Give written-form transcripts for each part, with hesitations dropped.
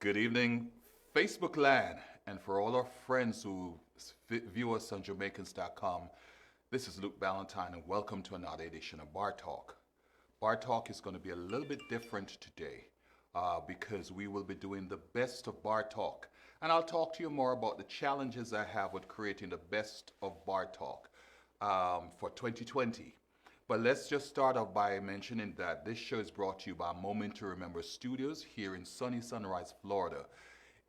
Good evening, Facebook land, and for all our friends who view us on Jamaicans.com, this is Luke Ballantyne, and welcome to another edition of Bar Talk. Bar Talk is going to be a little bit different today because we will be doing the best of Bar Talk, and I'll talk to you more about the challenges I have with creating the best of Bar Talk for 2020. But let's just start off by mentioning that this show is brought to you by Moment to Remember Studios here in sunny Sunrise, Florida.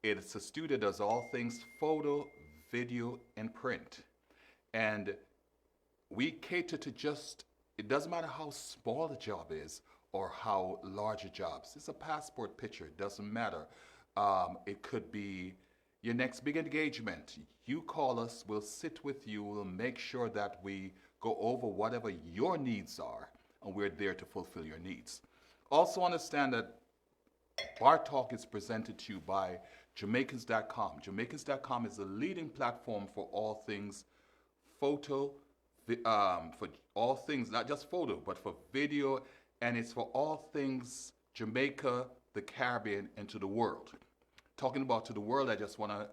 It's a studio that does all things photo, video, and print. And we cater to it doesn't matter how small the job is or how large a job. It's a passport picture, it doesn't matter. It could be your next big engagement. You call us, we'll sit with you, we'll make sure that we go over whatever your needs are, and we're there to fulfill your needs. Also understand that Bar Talk is presented to you by Jamaicans.com. Jamaicans.com is the leading platform for all things photo, for all things, not just photo, but for video, and it's for all things Jamaica, the Caribbean, and to the world. Talking about to the world, I just want to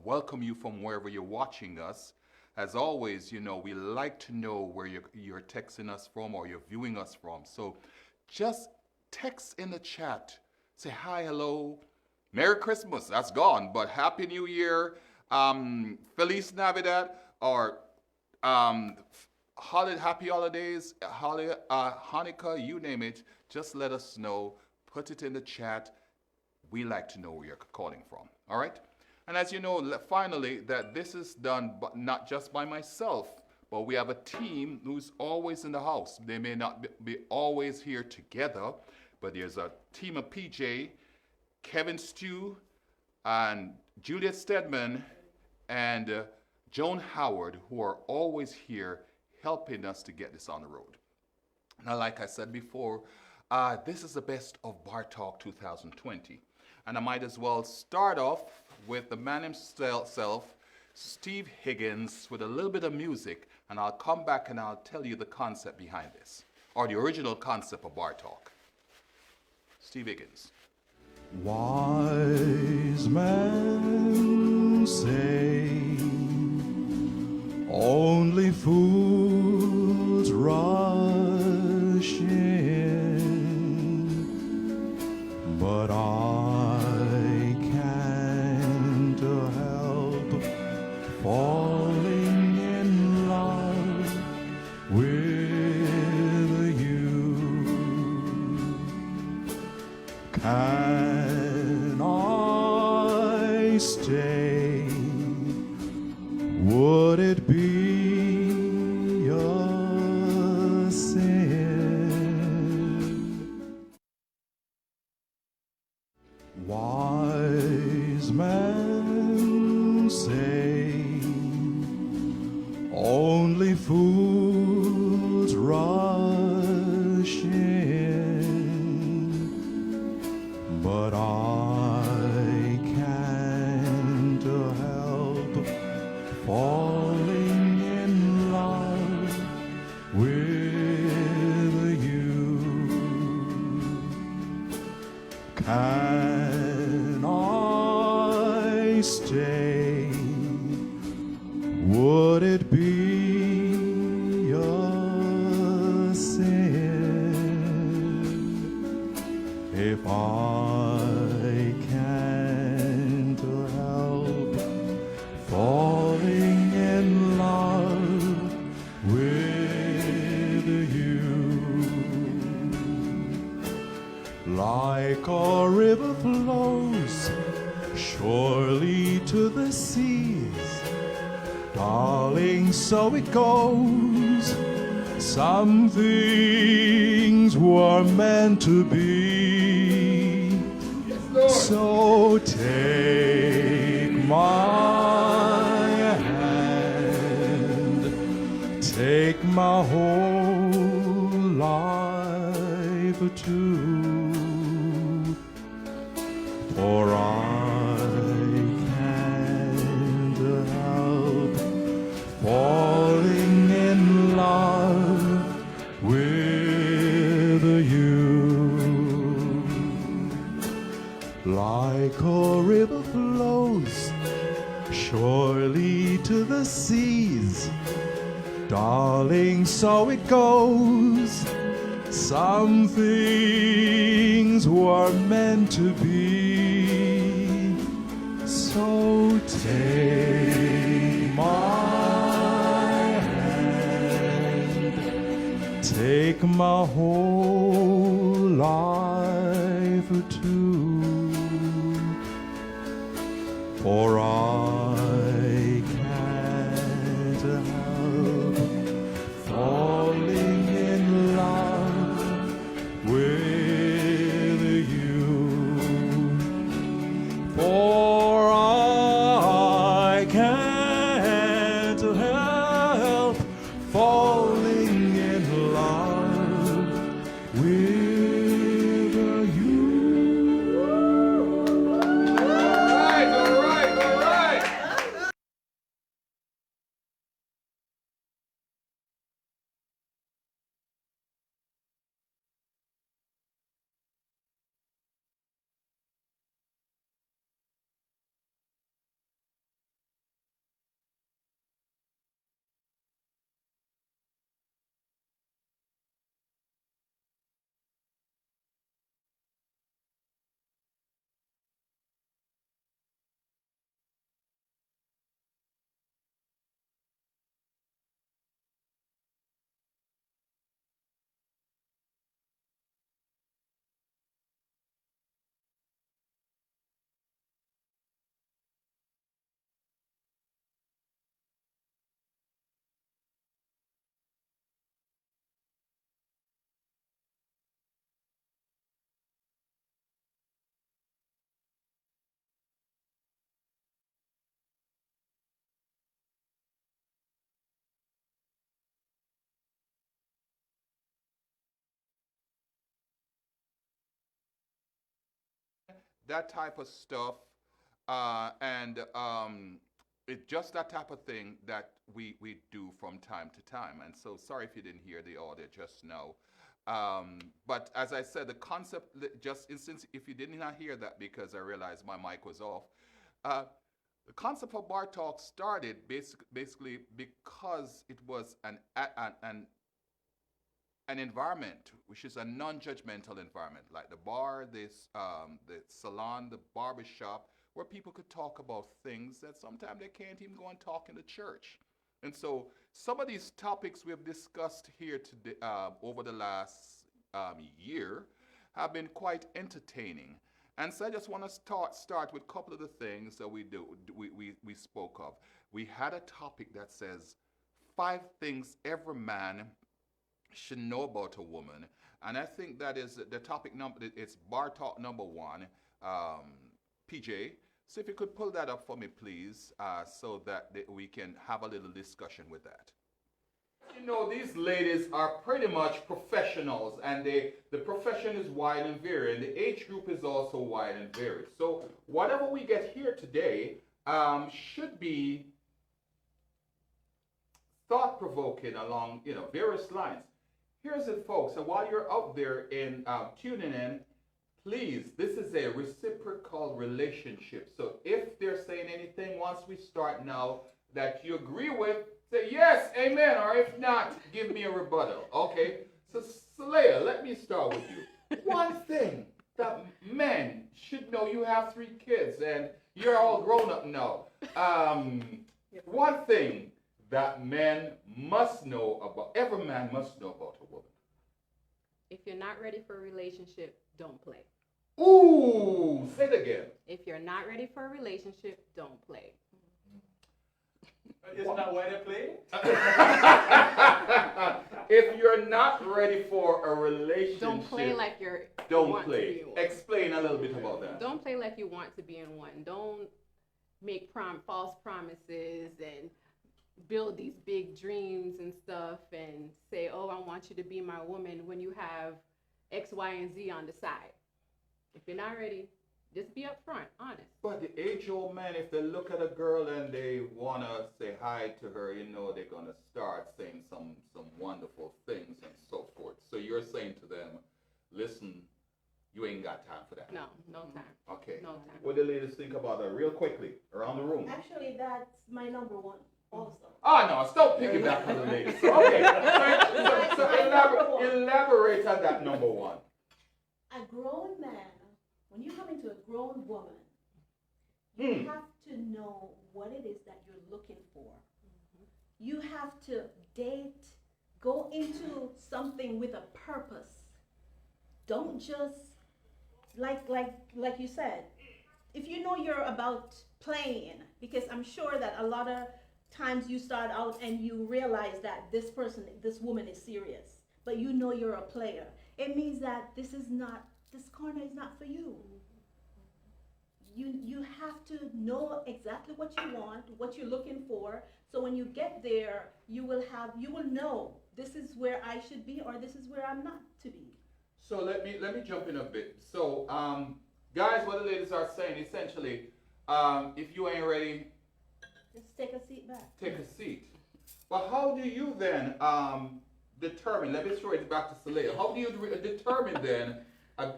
welcome you from wherever you're watching us. As always, we like to know where you're texting us from or you're viewing us from. So just text in the chat. Say hi, hello, Merry Christmas. That's gone, but Happy New Year, Feliz Navidad, or Happy Holidays, Hanukkah, you name it. Just let us know. Put it in the chat. We like to know where you're calling from. All right? And as you know, finally, that this is done not just by myself, but we have a team who's always in the house. They may not be always here together, but there's a team of PJ, Kevin Stew, and Juliet Steadman, and Joan Howard, who are always here helping us to get this on the road. Now, like I said before, this is the best of Bar Talk 2020. And I might as well start off with the man himself, Steve Higgins, with a little bit of music, and I'll come back and I'll tell you the concept behind this, or the original concept of Bar Talk. Steve Higgins. Wise men say only fools rush in, but I can't help falling in love with you. Can I stay? Would it be a sin? Wise men say only fools rush in, but I can't help falling in love with you. Can I stay? Would it be a sin if I can't help falling in love with you? Like a river flows surely to the seas, darling, so it goes. Some things were meant to be. So take my hand, take my whole life too, for I can't help falling in love with you. like a river flows surely to the seas. Darling, so it goes. Some things were meant to be. So take my hand, take my whole life too, for I can't help falling in love with you, for I can't help falling in love with you. All right. That type of stuff, and it's just that type of thing that we do from time to time. And so, sorry if you didn't hear the audio just now. But as I said, the concept, just instance, if you did not hear that because I realized my mic was off, uh, the concept of bar talk started basically because it was an environment which is a non-judgmental environment, like the bar, the salon, the barber shop, where people could talk about things that sometimes they can't even go and talk in the church. And so some of these topics we have discussed here today, over the last year, have been quite entertaining. And so I just want to start with a couple of the things that we spoke of. We had a topic that says 5 things every man should know about a woman, and I think that is the topic number. It's bar talk number 1. PJ, so if you could pull that up for me, please, so that we can have a little discussion with that. You know, these ladies are pretty much professionals, and the profession is wide and varied, and the age group is also wide and varied. So whatever we get here today should be thought-provoking along, various lines. Here's it, folks. And while you're out there in tuning in, please, this is a reciprocal relationship. So if they're saying anything once we start now that you agree with, say yes, amen. Or if not, give me a rebuttal. Okay? So Saleha, let me start with you. One thing that men should know, you have 3 kids and you're all grown up now. One thing that men must know about, every man must know about a woman. If you're not ready for a relationship, don't play. Ooh, say it again. If you're not ready for a relationship, don't play. Isn't that why they play? If you're not ready for a relationship, Don't play like you're don't want to play. be in one. Explain a little bit about that. Don't play like you want to be in one. Don't make false promises and build these big dreams and stuff and say, oh, I want you to be my woman when you have X, Y, and Z on the side. If you're not ready, just be upfront, honest. But the age-old man, if they look at a girl and they want to say hi to her, they're going to start saying some wonderful things and so forth. So you're saying to them, listen, You ain't got time for that. No, no time. Okay. No time. What do the ladies think about that? Real quickly, around the room. Actually, that's my number one also. Oh no, stop piggyback on the ladies. So, okay. So elaborate on that number one. A grown man, when you come into a grown woman, you have to know what it is that you're looking for. You have to date, go into something with a purpose. Don't just like you said, if you know you're about playing, because I'm sure that a lot of times you start out and you realize that this woman is serious, but you know you're a player. It means that this corner is not for you. You have to know exactly what you want, what you're looking for, so when you get there, you will know this is where I should be or this is where I'm not to be. So let me jump in a bit. So guys, what the ladies are saying essentially, if you ain't ready, Just take a seat back. take a seat. But how do you then determine? Let me throw it back to Celia. How do you determine then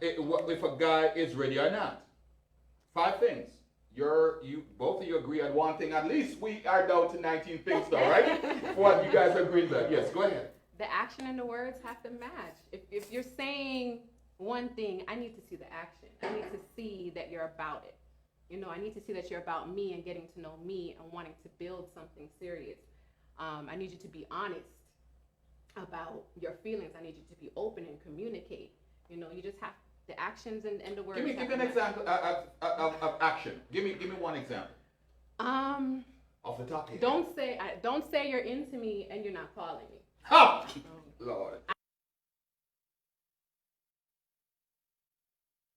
if a guy is ready or not? 5 things. You both of you agree on one thing. At least we are down to 19 things now, right? What you guys agree on? Yes, go ahead. The action and the words have to match. If you're saying one thing, I need to see the action. I need to see that you're about it. You know, I need to see that you're about me and getting to know me and wanting to build something serious. I need you to be honest about your feelings. I need you to be open and communicate. You know, you just have the actions and the words. Give me an example of action. Give me one example. Off the top of your head. Don't say you're into me and you're not calling me. Ha! Lord.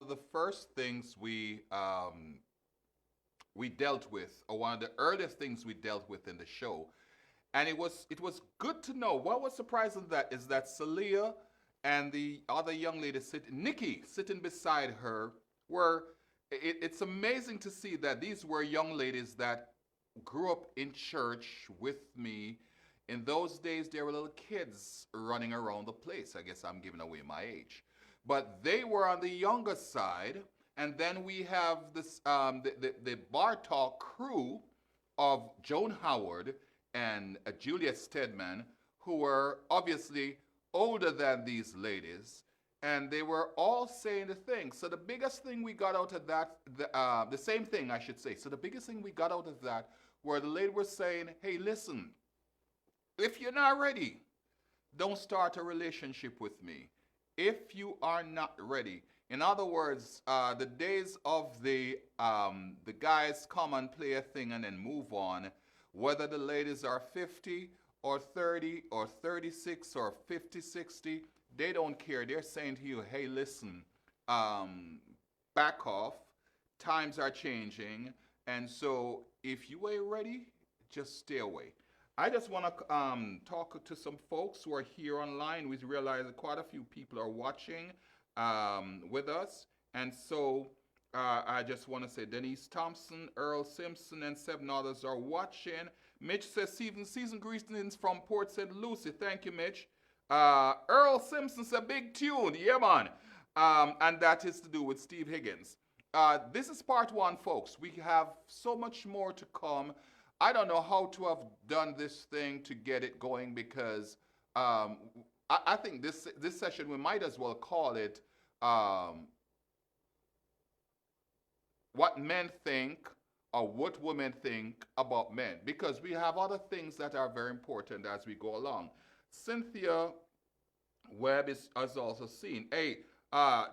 The first things we dealt with, or one of the earliest things we dealt with in the show, and it was good to know. What was surprising is that Celia and the other young lady Nikki sitting beside her it's amazing to see that these were young ladies that grew up in church with me. In those days, there were little kids running around the place. I guess I'm giving away my age. But they were on the younger side. And then we have this the Bar Talk crew of Joan Howard and Juliet Steadman, who were obviously older than these ladies. And they were all saying the thing. So the biggest thing we got out of that, the same thing I should say. So the biggest thing we got out of that, where the lady was saying, hey, listen, if you're not ready, don't start a relationship with me. If you are not ready. In other words, the days of the guys come and play a thing and then move on, whether the ladies are 50 or 30 or 36 or 50, 60, they don't care. They're saying to you, hey, listen, back off. Times are changing. And so if you ain't ready, just stay away. I just want to talk to some folks who are here online. We realize that quite a few people are watching with us. And so I just want to say Denise Thompson, Earl Simpson, and 7 others are watching. Mitch says, season greetings from Port St. Lucie. Thank you, Mitch. Earl Simpson's a big tune. Yeah, man. And that is to do with Steve Higgins. This is part 1, folks. We have so much more to come. I don't know how to have done this thing to get it going because I think this session, we might as well call it what men think or what women think about men, because we have other things that are very important as we go along. Cynthia Webb has also seen. Hey,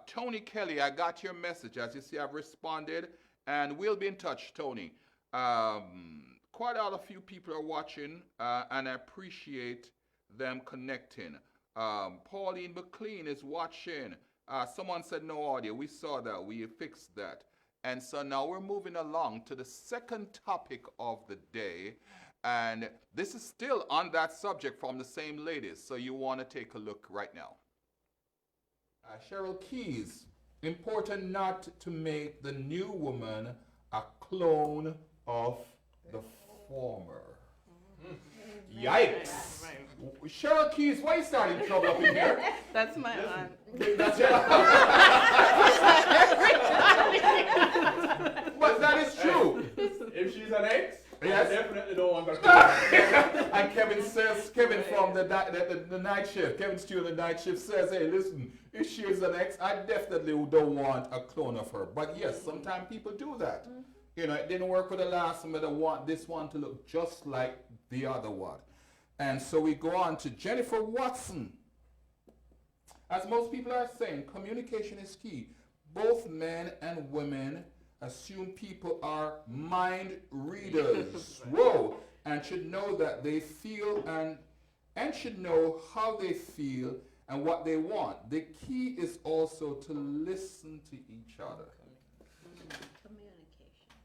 Tony Kelly, I got your message. As you see, I've responded, and we'll be in touch, Tony. Quite a few people are watching, and I appreciate them connecting. Pauline McLean is watching. Someone said no audio. We saw that. We fixed that. And so now we're moving along to the second topic of the day. And this is still on that subject from the same ladies. So you want to take a look right now. Cheryl Keys. Important not to make the new woman a clone of the former. Yikes. Cheryl Keys, why you starting trouble up in here? That's my aunt. That's it. But that is true. If she's an ex, Yes. I definitely don't want her to. And Kevin from the night shift, Kevin Stewart, the night shift says, hey, listen, if she is an ex, I definitely don't want a clone of her. But yes, sometimes people do that. You know, it didn't work with the last one, but I want this one to look just like the other one. And so we go on to Jennifer Watson. As most people are saying, communication is key. Both men and women assume people are mind readers. Whoa. And should know that they feel and should know how they feel and what they want. The key is also to listen to each other.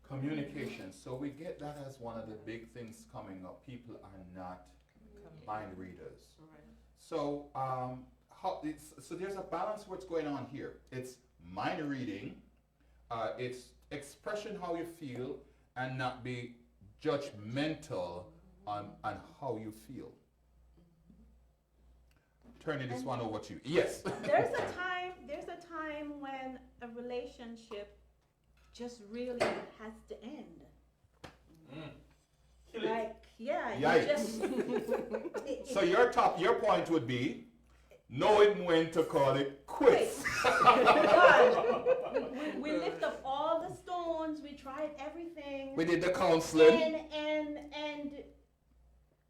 Communication. So we get that as one of the big things coming up. People are not mind readers. So so there's a balance what's going on here. It's mind reading, it's expression how you feel, and not be judgmental on how you feel. Turning this one over to you. Yes. There's a time when a relationship just really has to end. Like, yeah, you Yikes. just So your point would be knowing when to call it quits. God, we lift up all the stones, we tried everything. We did the counseling. And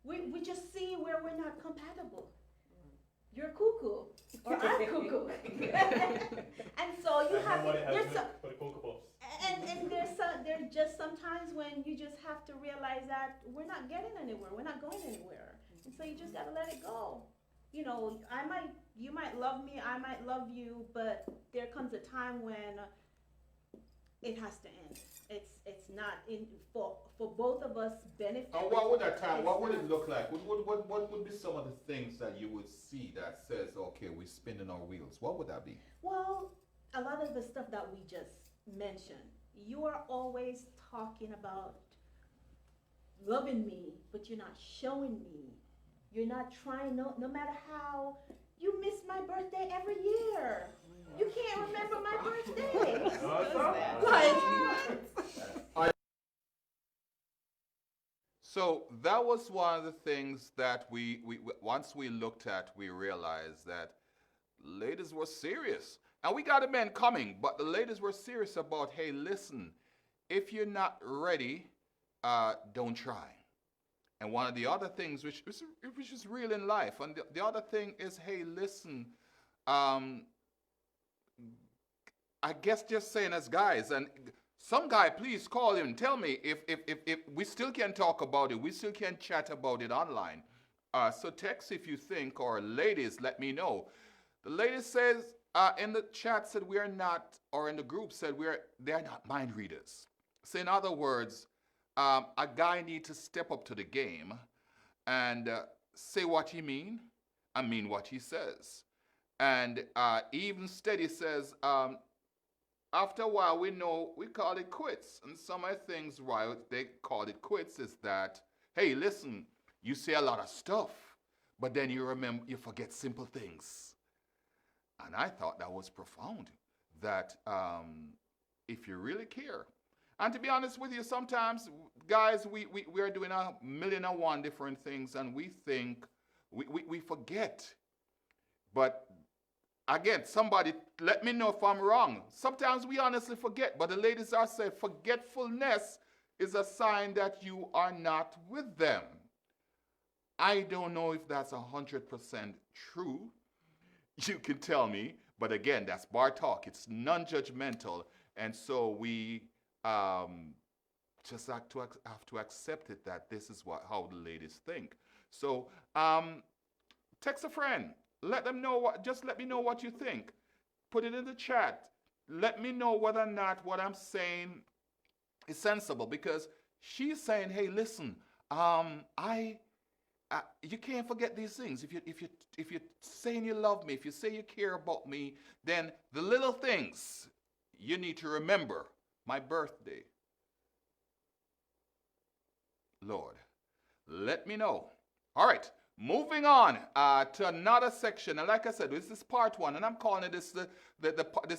we just see where we're not compatible. You're cuckoo, or I'm cuckoo. And so you have, there's just sometimes when you just have to realize that we're not getting anywhere, we're not going anywhere. And so you just gotta let it go. You know, you might love me, I might love you, but there comes a time when it has to end. It's not in for both of us benefit. And what would that time? What would it look like? What would be some of the things that you would see that says, okay, we're spinning our wheels? What would that be? Well, a lot of the stuff that we just mentioned. You are always talking about loving me, but you're not showing me. You're not trying. No matter how you miss my birthday every year. You can't remember my birthday. So that was one of the things that we once we looked at, we realized that ladies were serious. And we got the men coming, but the ladies were serious about, hey, listen, if you're not ready, don't try. And one of the other things, which is real in life, and the other thing is, hey, listen, I guess just saying as guys, and some guy, please call him and tell me if we still can talk about it, we still can chat about it online. So text if you think, or ladies, let me know. The lady says in the chat said we are not, or in the group said they're not mind readers. So in other words, a guy needs to step up to the game and say what he mean and mean what he says. And even Steady says, after a while, we know we call it quits. And some of the things why they call it quits is that, hey, listen, you say a lot of stuff, but then you forget simple things. And I thought that was profound, that if you really care. And to be honest with you, sometimes, guys, we are doing 1,000,001 different things, and we think, we forget. But again, somebody, let me know if I'm wrong. Sometimes we honestly forget, but the ladies are saying forgetfulness is a sign that you are not with them. I don't know if that's 100% true. You can tell me, but again, that's bar talk. It's non-judgmental, and so we just have to accept it that this is how the ladies think. So text a friend. Let them know just let me know what you think. Put it in the chat. Let me know whether or not what I'm saying is sensible, because she's saying, hey, listen, you can't forget these things. If you're saying you love me, if you say you care about me, then the little things you need to remember. My birthday. Lord, let me know. All right. Moving on to another section, and like I said, this is part one, and I'm calling it this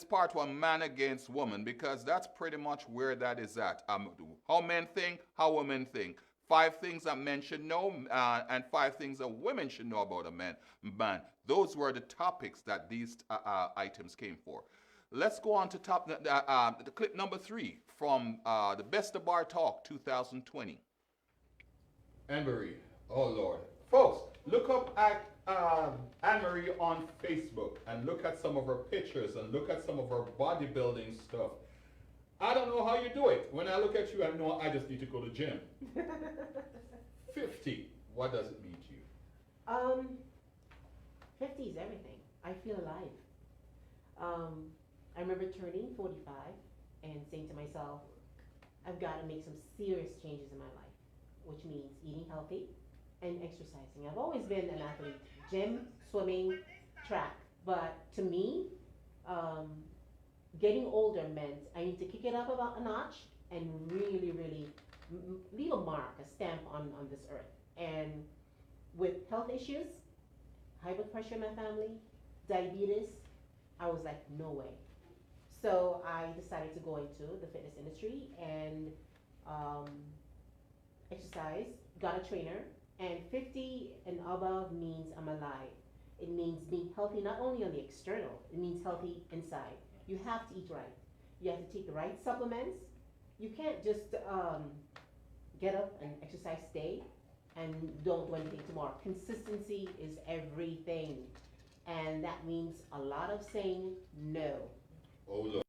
part one, man against woman, because that's pretty much where that is at. How men think, how women think. 5 things that men should know, and 5 things that women should know about a man. Those were the topics that these items came for. Let's go on to the clip number 3 from the Best of Bar Talk 2020. Anne-Marie, oh Lord. Folks, look up at Anne-Marie on Facebook and look at some of her pictures and look at some of her bodybuilding stuff. I don't know how you do it. When I look at you, I know I just need to go to the gym. 50, what does it mean to you? 50 is everything. I feel alive. I remember turning 45 and saying to myself, I've got to make some serious changes in my life, which means eating healthy and exercising. I've always been an athlete, gym, swimming, track, but to me, getting older meant I need to kick it up about a notch and really, really leave a mark, a stamp on this earth. And with health issues, high blood pressure in my family, diabetes, I was like, no way. So I decided to go into the fitness industry and exercise, got a trainer, and 50 and above means I'm alive. It means being healthy not only on the external, it means healthy inside. You have to eat right. You have to take the right supplements. You can't just get up and exercise today and don't do anything tomorrow. Consistency is everything. And that means a lot of saying no. Oh, look.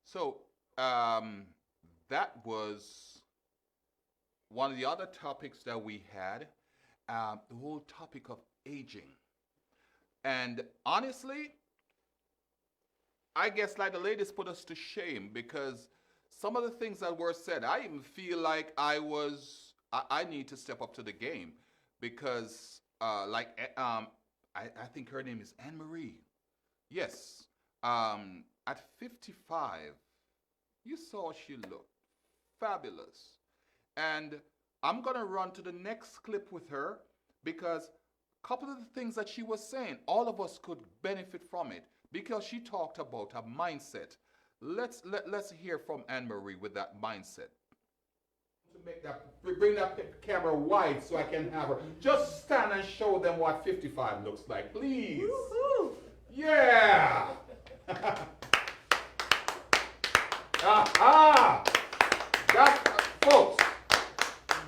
So, that was one of the other topics that we had, the whole topic of aging. And honestly, I guess like the ladies put us to shame because some of the things that were said, I even feel like I need to step up to the game because I think her name is Anne-Marie. Yes. At 55, you saw she looked fabulous. And I'm going to run to the next clip with her because a couple of the things that she was saying, all of us could benefit from it because she talked about a mindset. Let's hear from Anne-Marie with that mindset. Bring that camera wide so I can have her. Just stand and show them what 55 looks like, please. Woo-hoo. Yeah. Aha! Folks,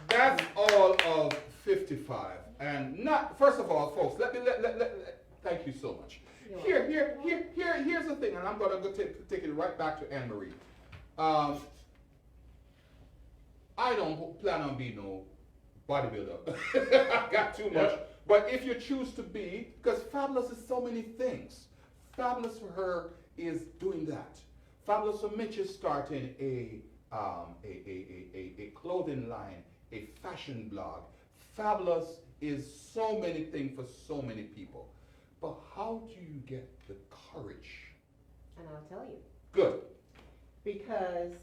that's all of 55. And not, first of all, folks, thank you so much. Here's the thing, and I'm going to take it right back to Anne-Marie. I don't plan on being no bodybuilder. I got too much. But if you choose to be, because Fabulous is so many things. Fabulous for her is doing that. Fabulous for Mitch is starting a clothing line, a fashion blog. Fabulous is so many things for so many people. But how do you get the courage? And I'll tell you. Good. Because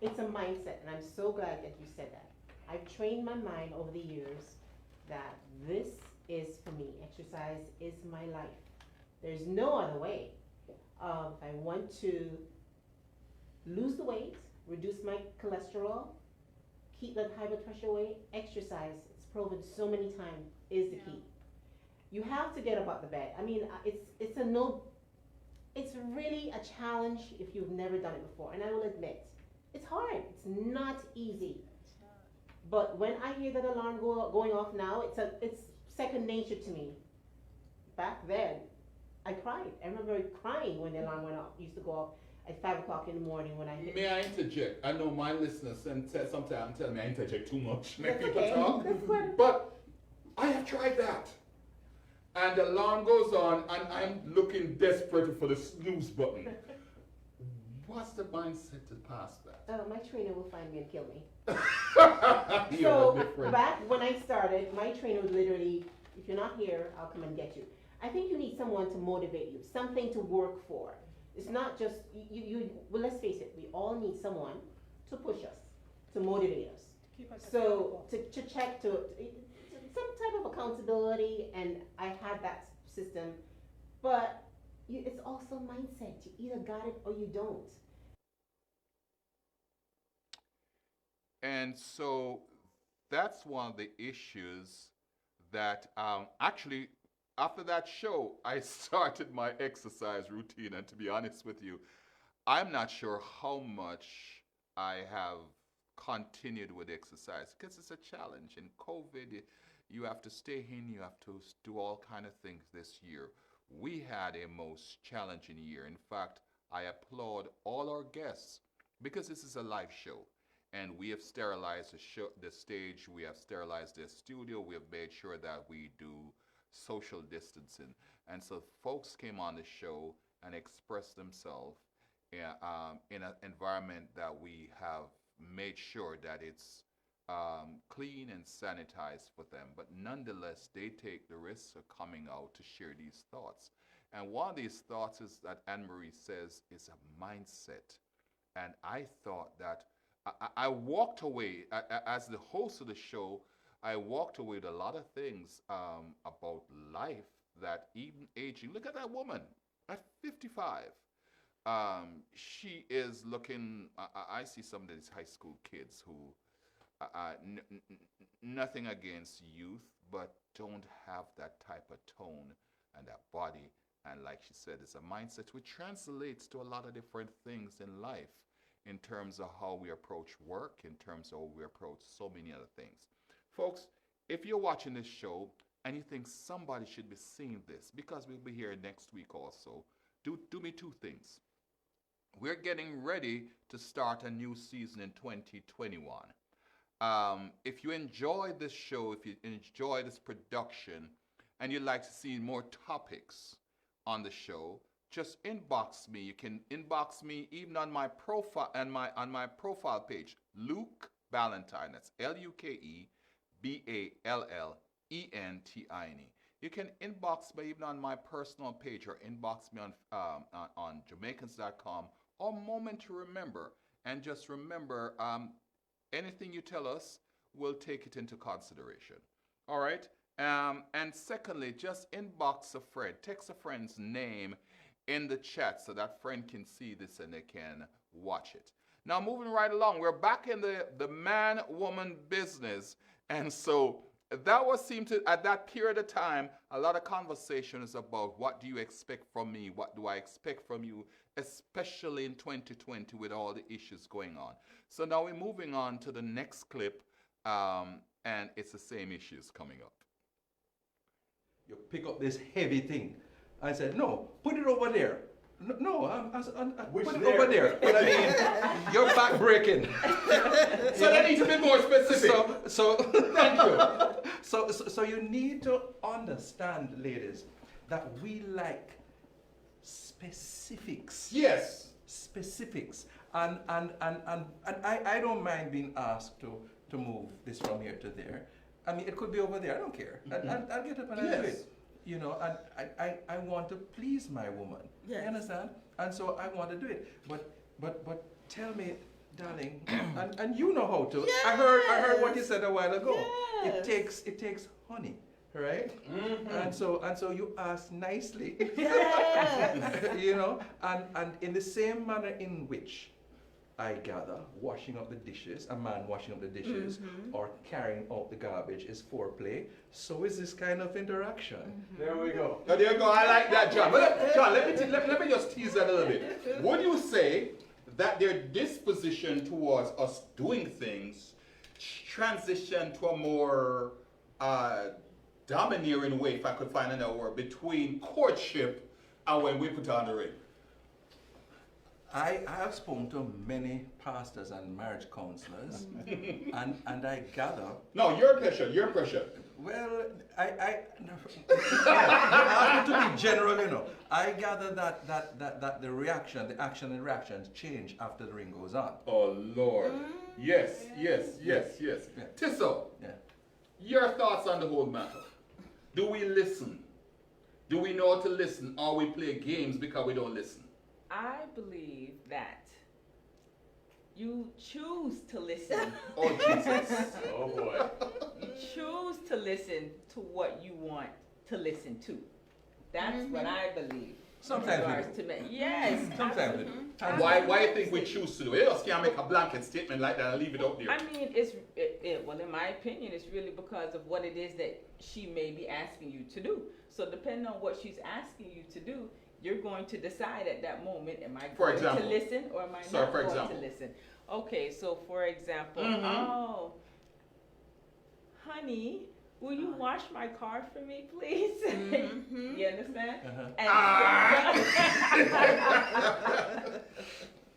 it's a mindset, and I'm so glad that you said that. I've trained my mind over the years that this is for me. Exercise is my life. There's no other way. If I want to lose the weight, reduce my cholesterol, keep that high blood pressure away, exercise, it's proven so many times, is the key. You have to get up out the bed. I mean, it's really a challenge if you've never done it before. And I will admit, it's hard. It's not easy. But when I hear that alarm going off now, it's second nature to me. Back then, I cried. I remember crying when the alarm went off. It used to go off at 5 o'clock in the morning when I hit. May I interject? I know my listeners sometimes tell me I interject too much. Make That's people okay. talk. That's good. But I have tried that. And the alarm goes on and I'm looking desperate for the snooze button. What's the mindset to pass that? My trainer will find me and kill me. You're So different. back when I started, my trainer would literally, if you're not here, I'll come and get you. I think you need someone to motivate you, something to work for. It's not just, well, let's face it, we all need someone to push us, to motivate us. Keep us So accountable. to check to some type of accountability, and I had that system, but it's also mindset. You either got it or you don't. And so that's one of the issues that actually, after that show, I started my exercise routine. And to be honest with you, I'm not sure how much I have continued with exercise because it's a challenge. In COVID, you have to stay in, you have to do all kind of things this year. We had a most challenging year. In fact, I applaud all our guests because this is a live show. And we have sterilized the stage, we have sterilized the studio, we have made sure that we do social distancing. And so folks came on the show and expressed themselves in an environment that we have made sure that it's clean and sanitized for them. But nonetheless, they take the risk of coming out to share these thoughts. And one of these thoughts is that Anne-Marie says is a mindset. And I thought that I walked away, as the host of the show, I walked away with a lot of things about life that even aging, look at that woman at 55. She is looking, I see some of these high school kids who, nothing against youth, but don't have that type of tone and that body. And like she said, it's a mindset which translates to a lot of different things in life, in terms of how we approach work, in terms of how we approach so many other things. Folks, if you're watching this show and you think somebody should be seeing this, because we'll be here next week also, do me two things. We're getting ready to start a new season in 2021. If you enjoy this show, if you enjoy this production, and you'd like to see more topics on the show, just inbox me. You can inbox me even on my profile and on my profile page, Luke Ballantyne. That's LukeBallentine. You can inbox me even on my personal page, or inbox me on Jamaicans.com or Moment to Remember. And just remember, anything you tell us, we'll take it into consideration. All right. And secondly, just inbox a friend, text a friend's name in the chat so that friend can see this and they can watch it. Now, moving right along, we're back in the man-woman business. And so that seemed to, at that period of time, a lot of conversations about what do you expect from me? What do I expect from you, especially in 2020 with all the issues going on. So now we're moving on to the next clip, and it's the same issues coming up. You pick up this heavy thing. I said, no, put it over there. No, put it over there. But I mean, you're back breaking. So that needs to be more specific. So Thank you. So you need to understand, ladies, that we like specifics. Yes. Specifics. And I don't mind being asked to move this from here to there. I mean, it could be over there. I don't care. I'll get up and I'll do it. You know, and I want to please my woman. Yes. You understand? And so I want to do it. But tell me, darling, and you know how to. Yes. I heard what you said a while ago. Yes. It takes honey, right? Mm-hmm. And so you ask nicely. Yes. You know, and in the same manner in which I gather washing up the dishes, a man washing up the dishes, or carrying out the garbage is foreplay, so is this kind of interaction. There we go. Oh, there you go. I like that, John. John, let me just tease that a little bit. Would you say that their disposition towards us doing things transition to a more domineering way, if I could find another word, between courtship and when we put on the ring? I have spoken to many pastors and marriage counselors, and I gather. No, your pressure. Well, I have to be general, you know. I gather that the action and reactions change after the ring goes on. Oh, Lord. Yes. Yeah. Tisa, Yeah. your thoughts on the whole matter. Do we listen? Do we know how to listen, or we play games because we don't listen? I believe that You choose to listen. Oh, Jesus. Oh boy. You choose to listen to what you want to listen to. That's what I believe. Sometimes we regards do. to men. Yes. Sometimes we do. Why you think we choose to do it? You just can't make a blanket statement like that and leave it out there. I mean, well, in my opinion, it's really because of what it is that she may be asking you to do. So depending on what she's asking you to do, you're going to decide at that moment, am I For going example. to listen or am I Sir, not for going example. to listen? Okay, so for example, oh, honey, will you wash my car for me, please? You understand? And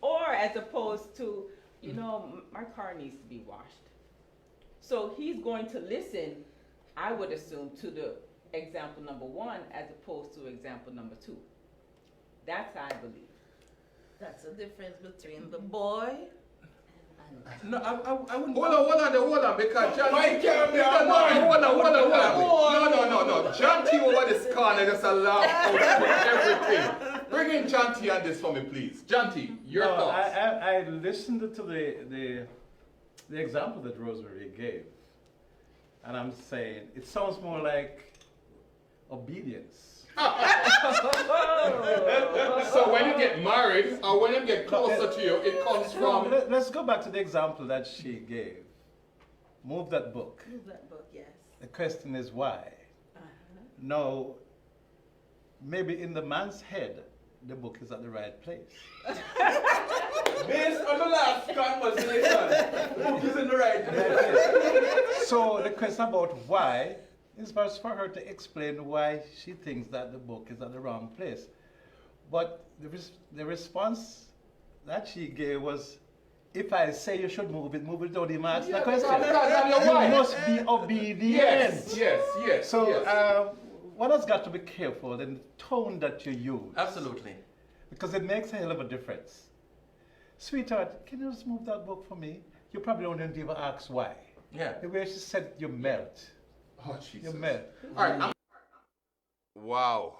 or as opposed to, you know, my car needs to be washed. So he's going to listen, I would assume, to the example number one as opposed to example number two. That's how I believe. That's the difference between the boy and No, I wouldn't. Hold on, because John Why T. can't be a No, boy? hold on. No. John T over this corner just allow everything. Bring in John T on this for me, please. John T, your No, thoughts. I listened to the example that Rosemary gave, and I'm saying it sounds more like obedience. So when you get married or when you get closer to you, it comes No, from. let's go back to the example that she gave. Move that book. move that book, yes. The question is why. Now, maybe in the man's head, the book is at the right place. Based on the last conversation, the book is in the right place. So the question about why is first for her to explain why she thinks that the book is at the wrong place. But the response that she gave was, if I say you should move it, don't even ask the question. because I'm your You wife. must be obedient. Yes. So one has got to be careful in the tone that you use. Absolutely. Because it makes a hell of a difference. Sweetheart, can you just move that book for me? You probably don't even ask why. Yeah. The way she said, you melt. Oh, You Jesus. melt. All right. Wow.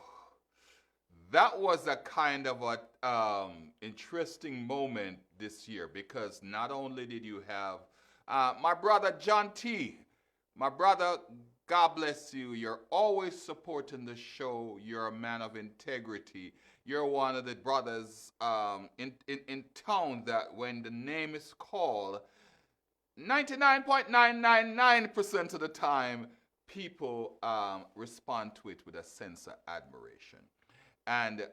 That was a kind of a interesting moment this year because not only did you have my brother John T. My brother, God bless you. You're always supporting the show. You're a man of integrity. You're one of the brothers in town that when the name is called, 99.999% of the time, people respond to it with a sense of admiration. And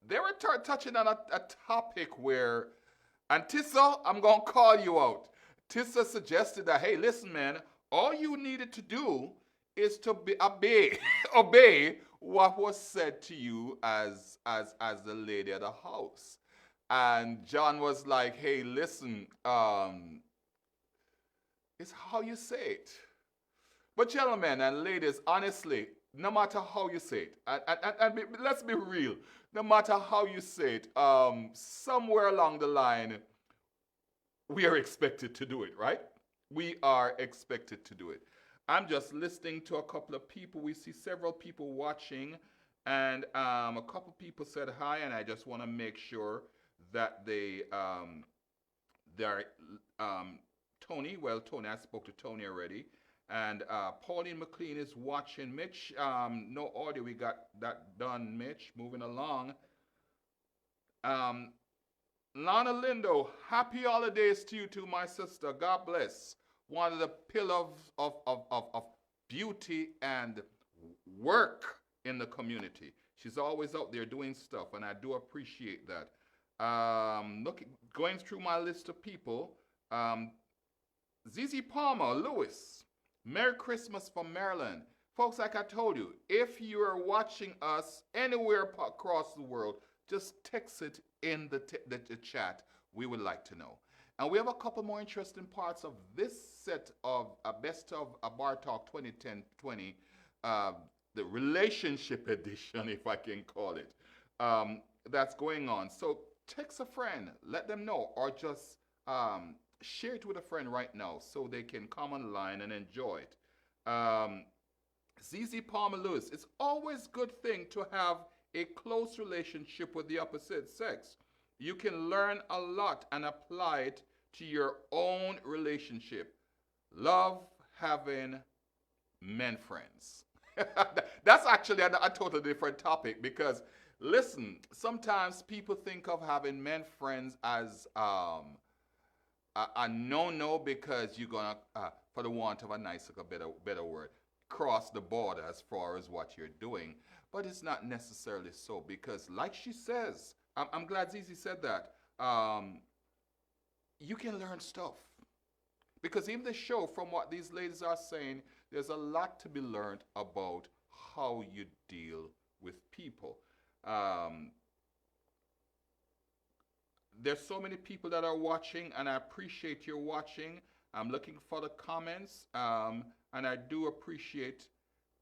they were touching on a topic where, and Tisa, I'm going to call you out. Tisa suggested that, hey, listen, man, all you needed to do is to obey what was said to you as the lady of the house. And John was like, hey, listen, it's how you say it. But gentlemen and ladies, honestly, no matter how you say it, and let's be real, no matter how you say it, somewhere along the line, we are expected to do it, right? We are expected to do it. I'm just listening to a couple of people. We see several people watching, and a couple people said hi, and I just want to make sure that they're Tony. Well, Tony, I spoke to Tony already. And Pauline McLean is watching. Mitch, no audio. We got that done, Mitch. Moving along. Lana Lindo, happy holidays to you too, my sister. God bless. One of the pillars of beauty and work in the community. She's always out there doing stuff, and I do appreciate that. Going through my list of people, ZZ Palmer, Lewis. Merry Christmas from Maryland. Folks, like I told you, if you are watching us anywhere across the world, just text it in the chat. We would like to know. And we have a couple more interesting parts of this set of Best of Bar Talk 2010-20, the relationship edition, if I can call it, that's going on. So text a friend, let them know, or just share it with a friend right now so they can come online and enjoy it. ZZ Palmer Lewis, it's always a good thing to have a close relationship with the opposite sex. You can learn a lot and apply it to your own relationship. Love having men friends. That's actually a totally different topic because, listen, sometimes people think of having men friends as a no-no because you're going to, for the want of a nicer, better word, cross the border as far as what you're doing. But it's not necessarily so because, like she says, I'm glad Zizi said that, you can learn stuff. Because in the show, from what these ladies are saying, there's a lot to be learned about how you deal with people. There's so many people that are watching, and I appreciate your watching. I'm looking for the comments, and I do appreciate.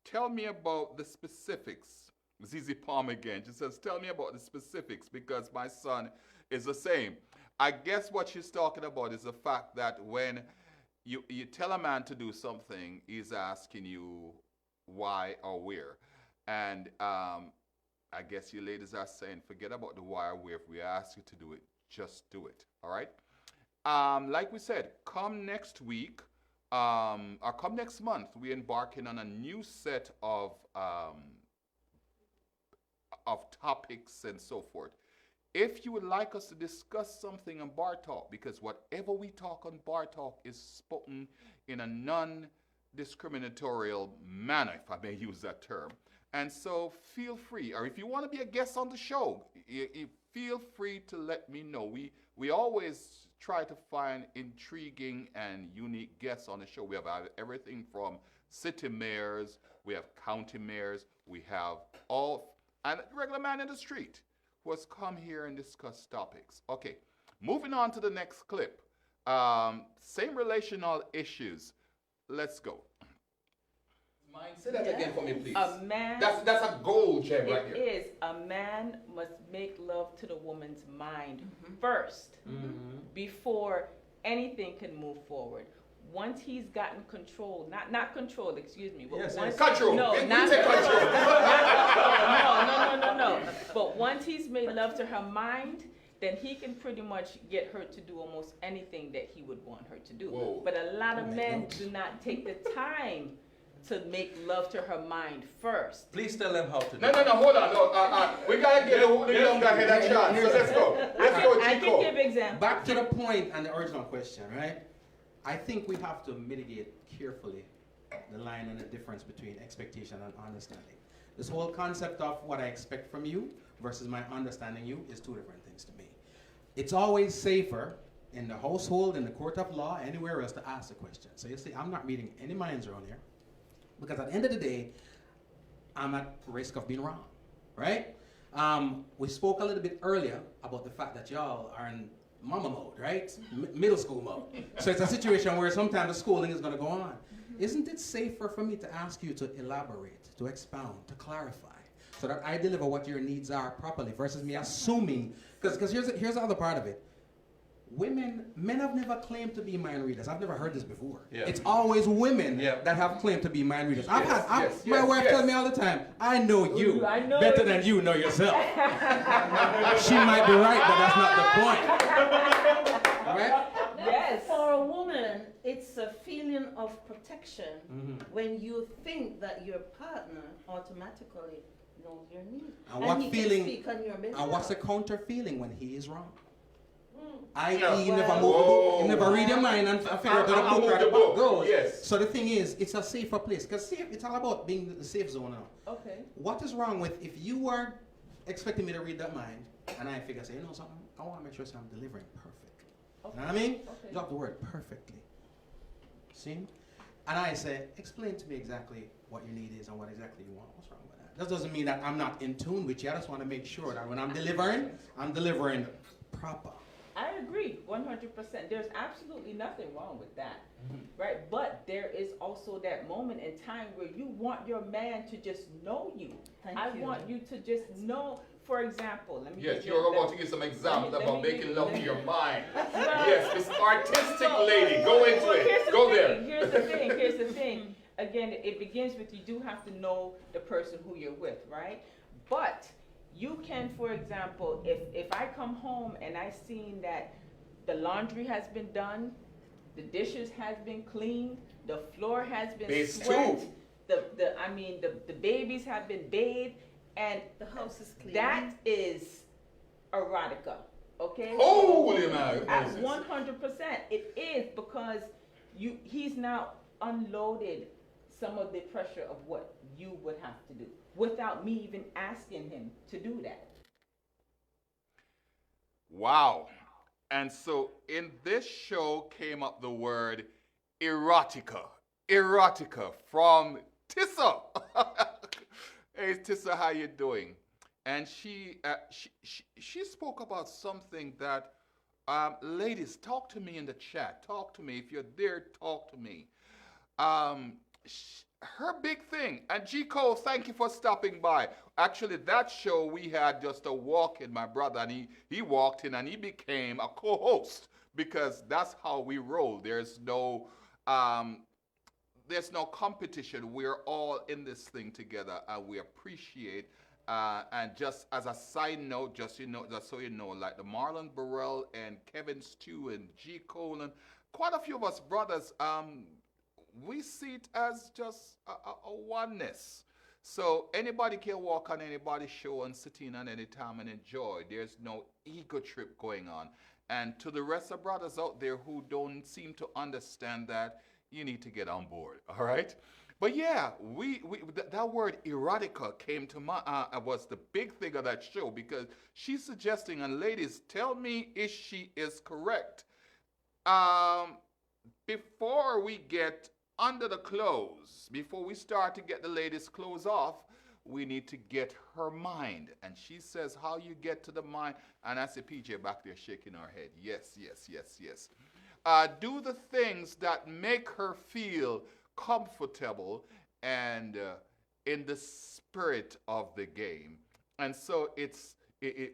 Tell me about the specifics. Zizi Palm again. She says, tell me about the specifics because my son is the same. I guess what she's talking about is the fact that when you tell a man to do something, he's asking you why or where. And I guess you ladies are saying, forget about the why or where. If we ask you to do it, just do it. All right? Like we said, come next week, or come next month, we're embarking on a new set of topics and so forth. If you would like us to discuss something on Bar Talk, because whatever we talk on Bar Talk is spoken in a non-discriminatorial manner, if I may use that term. And so feel free, or if you want to be a guest on the show, feel free to let me know. We always try to find intriguing and unique guests on the show. We have everything from city mayors, we have county mayors, we have and regular man in the street who has come here and discussed topics. Okay, moving on to the next clip. Same relational issues. Let's go. Say that again for me, please. A man. That's a gold gem right here. It is. A man must make love to the woman's mind first before anything can move forward. Once he's gotten control, not control, excuse me, but once control. No, not control. No. But once he's made love to her mind, then he can pretty much get her to do almost anything that he would want her to do. Whoa. But a lot of men do not take the time to make love to her mind first. Please tell them how to do No, hold on. No, we gotta get the younger head a chance. So let's go. I can give examples. Back to the point and the original question, right? I think we have to mitigate carefully the line and the difference between expectation and understanding. This whole concept of what I expect from you versus my understanding you is two different things to me. It's always safer in the household, in the court of law, anywhere else to ask the question. So you see, I'm not reading any minds around here because at the end of the day, I'm at risk of being wrong, right? We spoke a little bit earlier about the fact that y'all are in mama mode, right? Middle school mode. So it's a situation where sometimes the schooling is going to go on. Isn't it safer for me to ask you to elaborate, to expound, to clarify, so that I deliver what your needs are properly versus me assuming, because here's the other part of it. Men have never claimed to be mind readers. I've never heard this before. Yeah. It's always women that have claimed to be mind readers. My wife tells me all the time, I know you better than you know yourself. She might be right, but that's not the point. Right? Yes. For a woman, it's a feeling of protection when you think that your partner automatically knows your needs. And what he feeling? Can speak on your behalf. And what's the counter feeling when he is wrong? I.e., Yeah. you never move the book, you never read your mind and figure out where the book or the book goes. Yes. So the thing is, it's a safer place. Because it's all about being the safe zone now. Okay. What is wrong with if you were expecting me to read that mind and I figure, say, you know something, I want to make sure I'm delivering perfectly. Okay. You know what I mean? Okay. Drop the word perfectly. See? And I say, explain to me exactly what your need is and what exactly you want. What's wrong with that? That doesn't mean that I'm not in tune with you. I just want to make sure that when I'm delivering proper. I agree 100%. There's absolutely nothing wrong with that, right? But there is also that moment in time where you want your man to just know you. I want you to just know, for example, let me Yes, give you you're an about to give some examples about making love to your mind. Well, Yes, this artistic lady. Go into it. Go there. Here's the thing. Again, it begins with you do have to know the person who you're with, right? But you can, for example, if I come home and I seen that the laundry has been done, the dishes has been cleaned, the floor has been Base swept, two. the babies have been bathed, and The house is clean. that is erotica, okay? Holy man. At 100%, it is, because he's now unloaded some of the pressure of what you would have to do without me even asking him to do that. Wow. And so in this show came up the word erotica. Erotica from Tisa. Hey Tisa, how you doing? And she spoke about something that, ladies, talk to me in the chat. Talk to me. If you're there, talk to me. Her big thing, and G. Cole, thank you for stopping by. Actually, that show we had just a walk in, my brother, and he walked in and he became a co-host, because that's how we roll. There's no competition. We're all in this thing together, and we appreciate. And just as a side note, just so you know, like the Marlon Burrell and Kevin Stew and G. Cole and quite a few of us brothers, we see it as just a oneness. So anybody can walk on anybody's show and sit in at any time and enjoy. There's no ego trip going on. And to the rest of brothers out there who don't seem to understand that, you need to get on board, all right? But yeah, that word erotica came to was the big thing of that show, because she's suggesting, and ladies, tell me if she is correct. Before we get under the clothes, before we start to get the ladies' clothes off, we need to get her mind. And she says, how you get to the mind? And I see PJ back there shaking her head. Yes, yes, yes, yes. Do the things that make her feel comfortable and in the spirit of the game. And so it's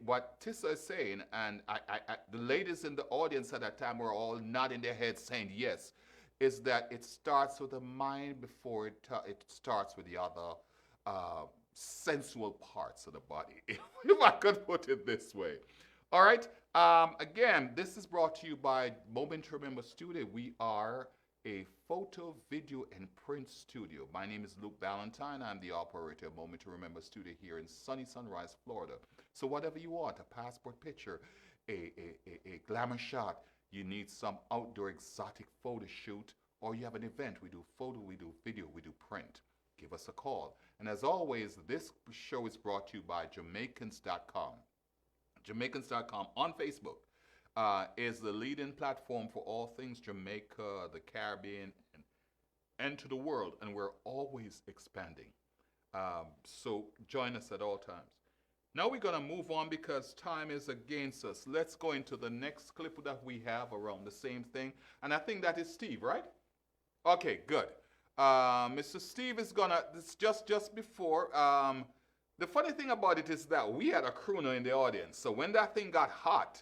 what Tisa is saying, and the ladies in the audience at that time were all nodding their heads saying yes, is that it starts with the mind before it starts with the other sensual parts of the body, if I could put it this way. All right. Again, this is brought to you by Moment to Remember Studio. We are a photo, video, and print studio. My name is Luke Ballantyne. I'm the operator of Moment to Remember Studio here in sunny Sunrise, Florida. So whatever you want, a passport picture, a glamour shot, you need some outdoor exotic photo shoot, or you have an event, we do photo, we do video, we do print. Give us a call. And as always, this show is brought to you by Jamaicans.com. Jamaicans.com on Facebook is the leading platform for all things Jamaica, the Caribbean, and to the world. And we're always expanding. So join us at all times. Now we're going to move on because time is against us. Let's go into the next clip that we have around the same thing. And I think that is Steve, right? Okay, good. Mr. Steve is going to, just before, the funny thing about it is that we had a crooner in the audience. So when that thing got hot,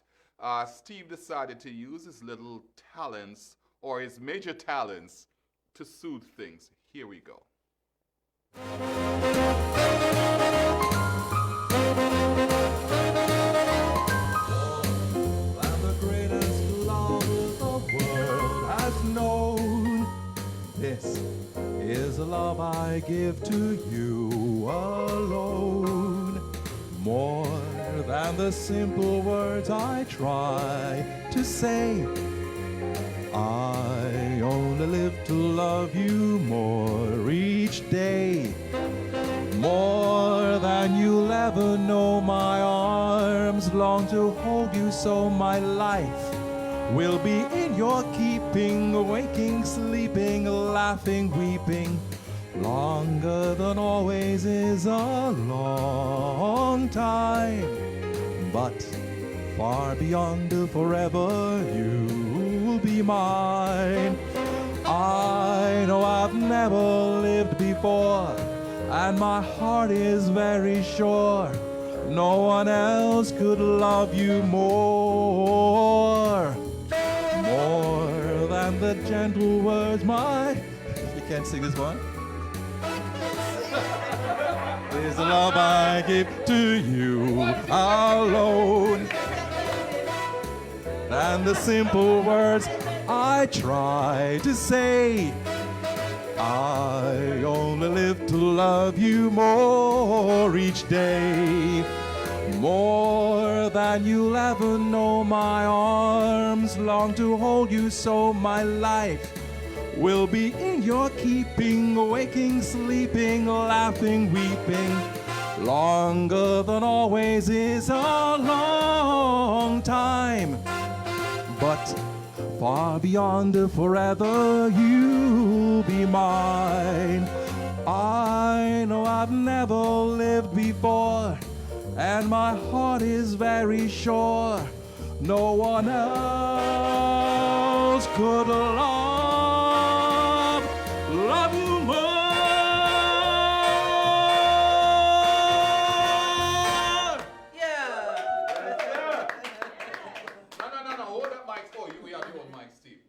Steve decided to use his little talents, or his major talents, to soothe things. Here we go. This is the love I give to you alone. More than the simple words I try to say. I only live to love you more each day. More than you'll ever know, my arms long to hold you, so my life will be in your keeping, waking, sleeping, laughing, weeping. Longer than always is a long time, but far beyond forever you will be mine. I know I've never lived before, and my heart is very sure no one else could love you more. More than the gentle words my... You can't sing this one? Please. This love I give to you alone. And the simple words I try to say, I only live to love you more each day. More than you'll ever know, my arms long to hold you, so my life will be in your keeping, waking, sleeping, laughing, weeping. Longer than always is a long time, but far beyond the forever you'll be mine. I know I've never lived before, and my heart is very sure no one else could love you more. No. Hold that mic for you. We have your mic, Steve.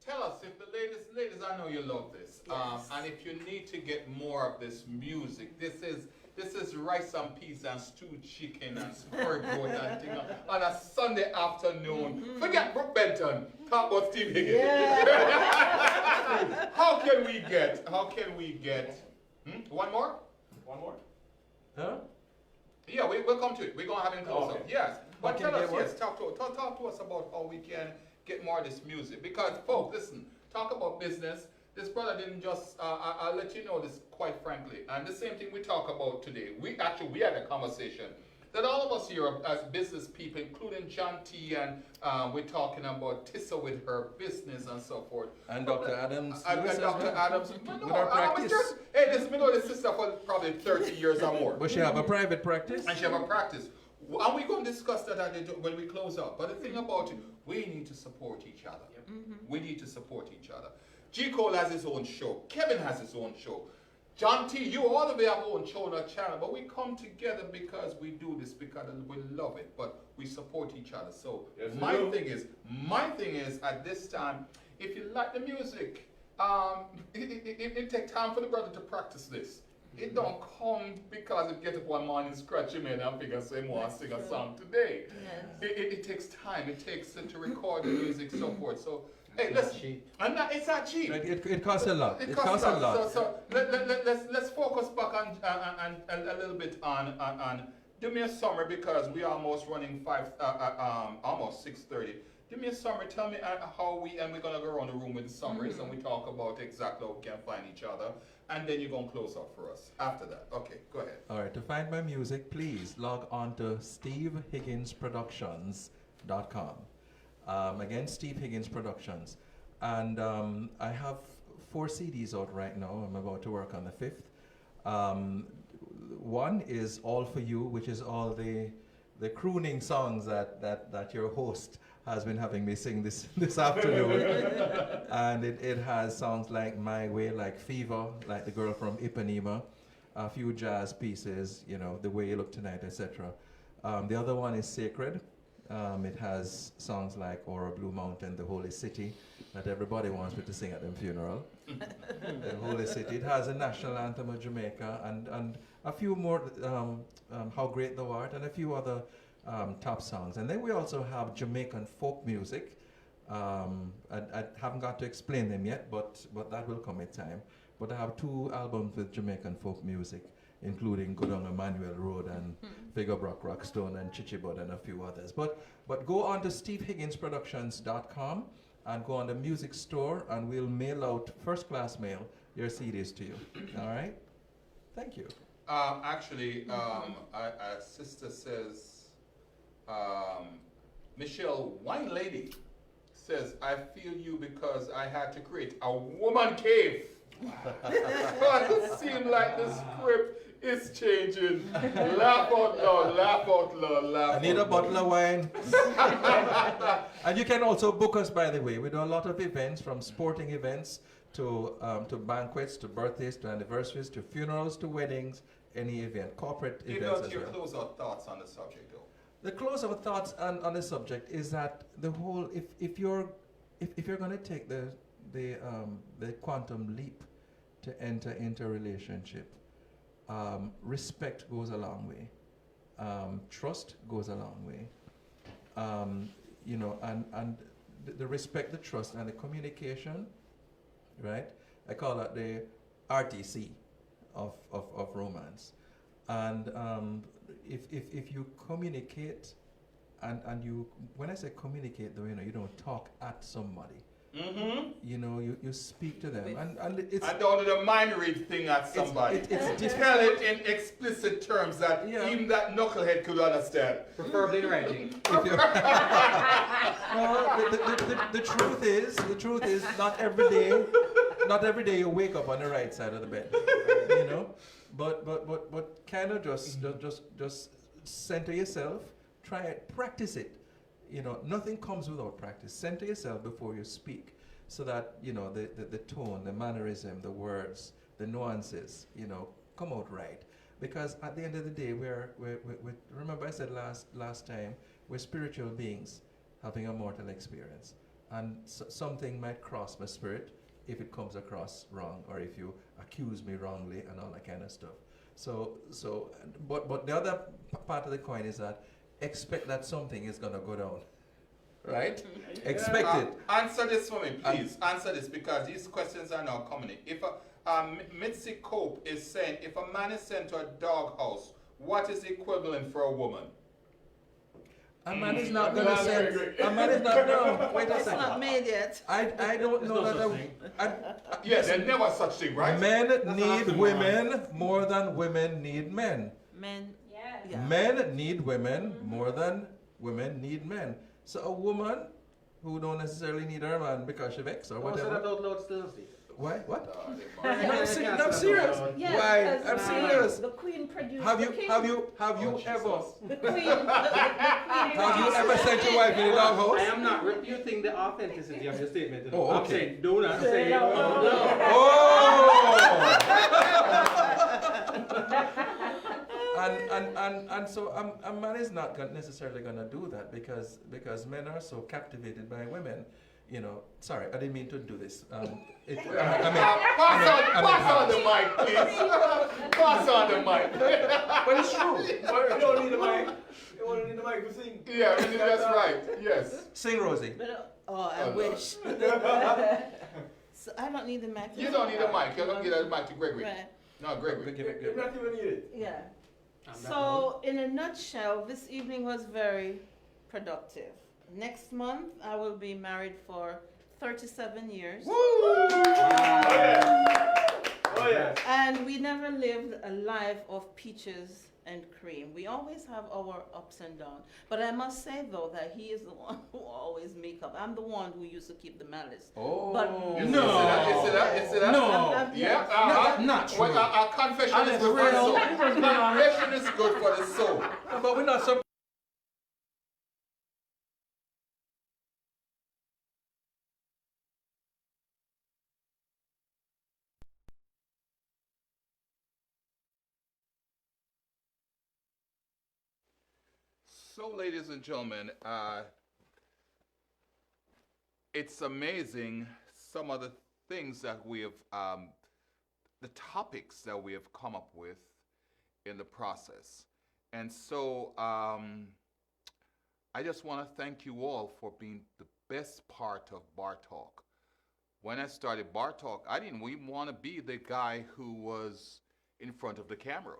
Tell us if the ladies, I know you love this. And if you need to get more of this music, this is rice and peas and stewed chicken and spurred goat and thing on a Sunday afternoon. Forget Brooke Benton. Talk about Steve Higgins. Yeah. How can we get? One more? Huh? Yeah, we'll come to it. We're gonna have him close up. Yes. But Can tell you us, get yes, talk to us about how we can get more of this music. Because folks, listen, talk about business. This brother didn't just, I'll let you know this quite frankly, and the same thing we talk about today. We had a conversation that all of us here as business people, including John T, and we're talking about Tisa with her business and so forth. And Dr. Adams. And Dr. Adams. With her practice. This me know this sister for probably 30 years or more. But she have a private practice? And she have a practice. And we're going to discuss that when we close up. But the thing about it, we need to support each other. We need to support each other. G. Cole has his own show. Kevin has his own show. John T, you all of you have your own show on our channel. But we come together because we do this because we love it. But we support each other. So my thing is at this time, if you like the music, it takes time for the brother to practice this. It don't come because you get up one morning, scratch your head and figure say, "More sing a song today." Yes. It takes time. It takes to record the music, so forth. So hey, listen, it's not cheap. It costs a lot. It costs a lot. So let's focus back on a little bit on do me a summary because we are almost running almost 6:30. Give me a summary. Tell me how we're gonna go around the room with the summaries and we talk about exactly how we can find each other. And then you're going to close up for us after that. Okay, go ahead. All right, to find my music, please log on to SteveHigginsProductions.com. Again, Steve Higgins Productions. And I have 4 CDs out right now. I'm about to work on the 5th. One is All For You, which is all the crooning songs that your host has been having me sing this afternoon. And it has songs like My Way, like Fever, like The Girl from Ipanema, a few jazz pieces, you know, The Way You Look Tonight, etc. The other one is Sacred. It has songs like Aura Blue Mountain, The Holy City, that everybody wants me to sing at their funeral. The Holy City. It has a national anthem of Jamaica and a few more, How Great Thou Art, and a few other top songs. And then we also have Jamaican folk music. I haven't got to explain them yet, but that will come in time. But I have 2 albums with Jamaican folk music, including Good on Emmanuel Road and Figure Brock Rockstone and Chichibud and a few others. But go on to SteveHigginsProductions.com and go on the music store and we'll mail out, first class mail, your CDs to you. All right? Thank you. Actually, a sister says, Michelle Wine Lady says, I feel you because I had to create a woman cave. But it seems like the script is changing. Laugh out loud, laugh out loud, laugh out loud. I need a bottle of wine. And you can also book us, by the way. We do a lot of events, from sporting events to banquets, to birthdays, to anniversaries, to funerals, to weddings, any event, corporate Give events out as your well. close-out thoughts on the subject, though. The close-out thoughts on the subject is that the whole, if you're going to take the quantum leap to enter into a relationship, respect goes a long way. Trust goes a long way. You know, and the respect, the trust, and the communication, right? I call that the RTC of romance. And if you communicate, and you, when I say communicate, though, you know, you don't talk at somebody. Mm-hmm. You know, you speak to them, and it's. I don't do the mind read thing at somebody. It's Tell it in explicit terms that even that knucklehead could understand. Preferably in writing. No, the truth is, not every day you wake up on the right side of the bed, you know, but kind of just center yourself, try it, practice it. You know, nothing comes without practice. Center yourself before you speak, so that, you know, the tone, the mannerism, the words, the nuances, you know, come out right. Because at the end of the day, we're remember I said last time, we're spiritual beings having a mortal experience, and something might cross my spirit if it comes across wrong, or if you accuse me wrongly and all that kind of stuff. But the other part of the coin is that expect that something is gonna go down, right? Expect it. Answer this for me, please. Answer this, because these questions are now coming in. If Mitzi Cope is saying, if a man is sent to a doghouse, what is the equivalent for a woman? A man is not gonna send. A man is not. No, wait a It's second. not made yet. I don't know that. Yeah, there's never such thing, right? Men need women more than women need men. Men. Yes. Men need women more than women need men. So a woman who don't necessarily need her man because she vex or Don't say that whatever. out loud, still see. Why? What? I'm serious. Yes, Why? because I'm serious. the queen produced Have the you king. ever The queen. have you ever sent your wife in the doghouse? I am not refuting the authenticity of your statement. Oh, I'm okay. saying, do not say it. Oh! And so a man is not necessarily going to do that because men are so captivated by women. You know, sorry, I didn't mean to do this. Pass on the mic, please. Pass on the mic. But it's true. You don't need a mic. You only need a mic to sing. Yeah, that's right. Yes. Sing, Rosie. Oh, I wish. So I don't need the mic. You don't need a mic. You're going to get a mic to Gregory. Right. No, Gregory. Give it. You not even need it. Yeah. So, in a nutshell, this evening was very productive. Next month, I will be married for 37 years. Woo! Oh yeah. And we never lived a life of peaches and cream. We always have our ups and downs. But I must say, though, that he is the one who always make up. I'm the one who used to keep the malice. Oh. But Is it that? No. Yeah. Not true. Well, our confession is good for the soul. Confession is good for the soul. But we're not so. So, ladies and gentlemen, it's amazing some of the things that we have, the topics that we have come up with in the process. And so I just want to thank you all for being the best part of Bar Talk. When I started Bar Talk, I didn't even want to be the guy who was in front of the camera.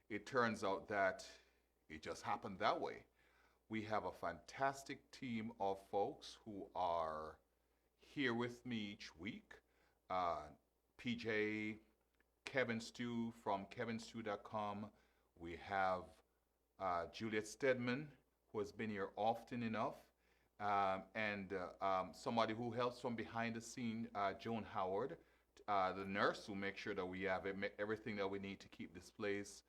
It turns out that it just happened that way. We have a fantastic team of folks who are here with me each week. PJ, Kevin Stew from kevinstew.com. We have Juliet Steadman, who has been here often enough. And somebody who helps from behind the scene, Joan Howard, the nurse who makes sure that we have everything that we need to keep this place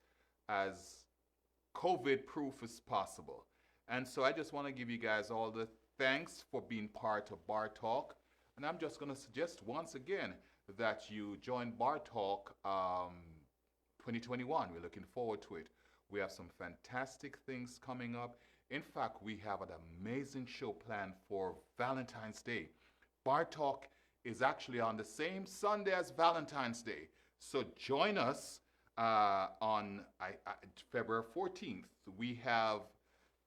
as COVID-proof as possible. And so I just want to give you guys all the thanks for being part of Bar Talk. And I'm just going to suggest once again that you join Bar Talk 2021. We're looking forward to it. We have some fantastic things coming up. In fact, we have an amazing show planned for Valentine's Day. Bar Talk is actually on the same Sunday as Valentine's Day. So join us on February 14th. We have,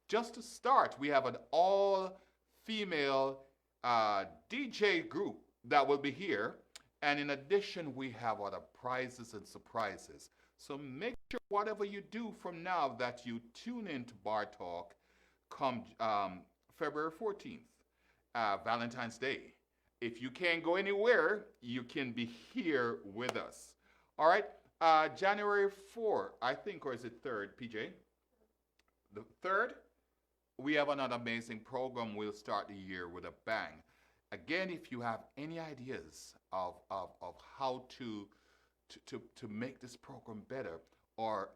just to start, we have an all-female DJ group that will be here. And in addition, we have other prizes and surprises. So make sure whatever you do from now that you tune into Bar Talk come February 14th, Valentine's Day. If you can't go anywhere, you can be here with us. All right, January 4th, I think, or is it 3rd, PJ? The 3rd, we have another amazing program. We'll start the year with a bang. Again, if you have any ideas of how to make this program better, or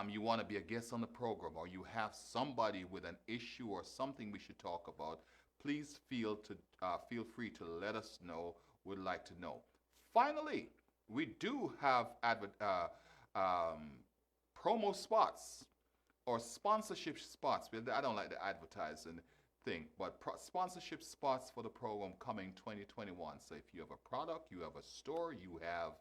you want to be a guest on the program, or you have somebody with an issue or something we should talk about, please feel free to let us know. We'd like to know. Finally, we do have promo spots or sponsorship spots. I don't like the advertising thing, but sponsorship spots for the program coming 2021. So if you have a product, you have a store, you have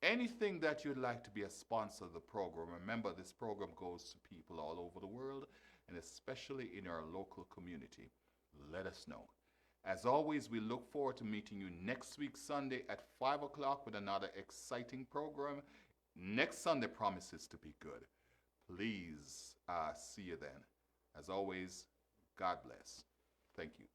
anything that you'd like to be a sponsor of the program, remember this program goes to people all over the world, and especially in our local community. Let us know. As always, we look forward to meeting you next week Sunday at 5 o'clock with another exciting program. Next Sunday promises to be good. Please see you then. As always, God bless. Thank you.